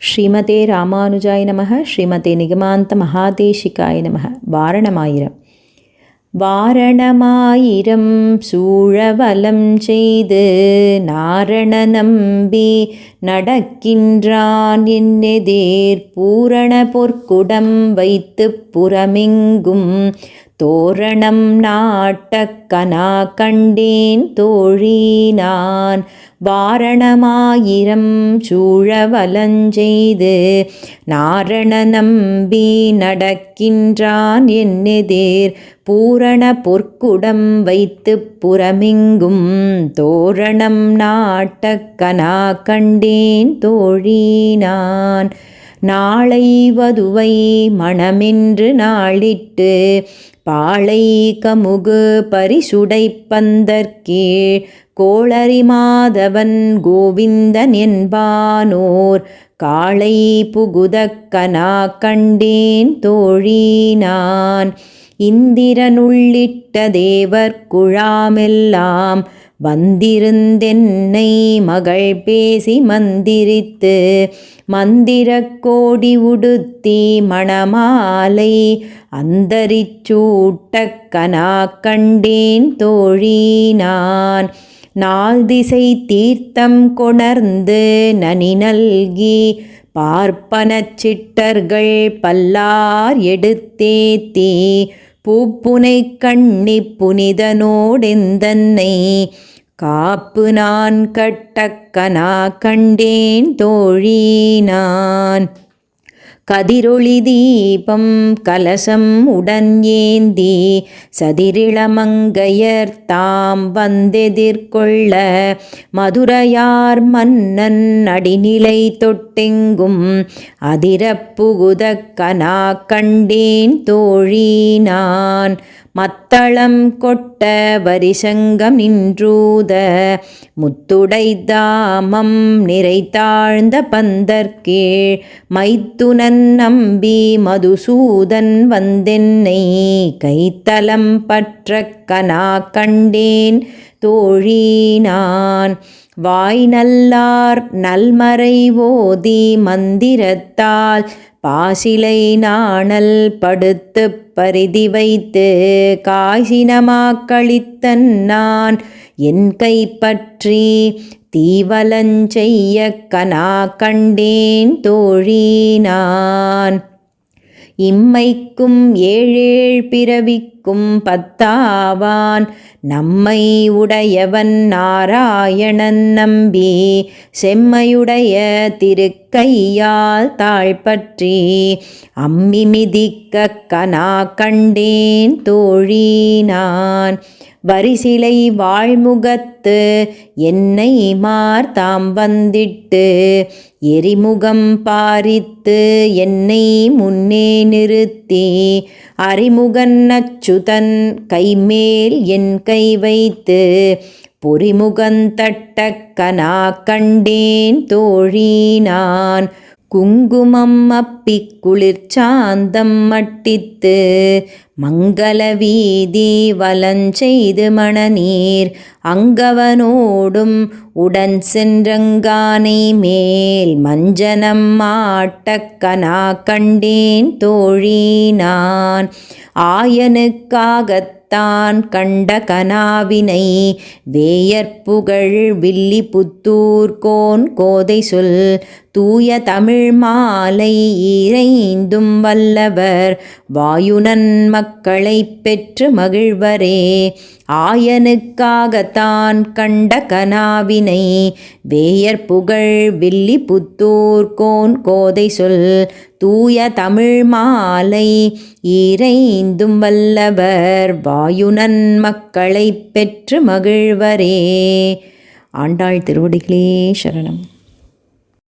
ஸ்ரீமதே ராமானுஜாய நமः. ஸ்ரீமதே நிகமாந்த மகாதேசிகாய நமः. வாரணமாயிரம். வாரணமாயிரம் சூழவலம் செய்து நாரண நம்பி நடக்கின்றான் என்னெதிர் பூரண பொற்குடம் வைத்து புறமெங்கும் தோரணம் நாட்டக்கனா கண்டேன் தோழி நான். வாரணமாயிரம் சூழவலஞ்செய்து நாரண நம்பி நடக்கின்றான் என்னெதிர் பூரண பொற்குடம் வைத்து புறமெங்கும் தோரணம் நாட்டக்கனா கண்டேன் தோழி நான். நாளை வதுவை மணமென்று நாளிட்டு பாளை கமுகு பரிசுடை பந்தற்கீழ் கோளரி மாதவன் கோவிந்தன் என்பானோர் காளை புகுதக்கனா கண்டேன் தோழி நான். இந்திரனுள்ளிட்ட தேவர் குழாமெல்லாம் வந்திருந்தென்னை மகள் பேசி மந்திரித்து மந்திரக் கோடி உடுத்தி மணமாலை அந்தரிச்சூட்டக்கனா கண்டேன் தோழி நான். நால் திசை தீர்த்தம் கொணர்ந்து நனி நல்கி பார்ப்பனச் சிட்டர்கள் பல்லார் எடுத்தேத்தி பூப்புனை கண்ணி புனிதனோடெந்தன்னை காப்பு நான் கட்டக்கனா கண்டேன் தோழி நான். கதிரொளி தீபம் கலசம் உடன் ஏந்தி சதிரிளமங்கையர் தாம் வந்தெதிர்கொள்ள மதுரையார் மன்னன் அடிநிலை தொட்டெங்கும் அதிரப்புகுதக்கனா கண்டேன் தோழி நான். மத்தளம் கொட்ட வரிசங்கம் நின்றூத முத்துடை தாமம் நிறைத்தாழ்ந்த பந்தற்கீழ் மைத்துனன் நம்பி மதுசூதன் வந்தென்னை கைத்தலம் பற்றக்கனா கண்டேன் தோழி நான். வாய் நல்லார் நல்மறை ஓதி மந்திரத்தால் பாசிலை நாணல் படுத்து பரிதி வைத்து காய்சினமாக்களித்தன் நான் என் கைப்பற்றி தீவலஞ்செய்யக்கனா கண்டேன் தோழி நான். இம்மைக்கும் ஏழேழ் பிறவிக்கும் பத்தாவான் நம்மை உடையவன் நாராயணன் நம்பி செம்மையுடைய திருக்கையால் தாழ்பற்றி அம்மி மிதிக்கக்கனா கண்டேன் தோழி நான். வரிசிலை வாழ்முகத்து என்னை மார்தாம் வந்திட்டு எரிமுகம் பாரித்து என்னை முன்னே நிறுத்தி அறிமுகன் அச்சுதன் கைமேல் என் கை வைத்து பொறிமுகந்தட்டக்கனா கண்டேன் தோழி நான். குங்குமம் அப்பி குளிர்ச்சாந்தம் மட்டித்து மங்கள வீதி வலஞ்செய்து மணநீர் அங்கவனோடும் உடன் சென்றங்கானை மேல் மஞ்சனம் மாட்டக்கனா கண்டேன் தோழி நான். ஆயனுக்காகத்தான் கண்ட கனாவினை வேயற்புகழ் வில்லி புத்தூர்கோன் கோதை சொல் தூய தமிழ் மாலை இறைந்தும் வல்லவர் வாயுனன் மக்களை பெற்று மகிழ்வரே. ஆயனுக்காகத்தான் கண்ட கனாவினை வேயற்புகழ் வில்லி புத்தூர்கோன் கோதை சொல் தூய தமிழ் மாலை இறைந்தும் வல்லவர் வாயுனன் மக்களை பெற்று மகிழ்வரே. ஆண்டாள் திருவடிகளே சரணம்.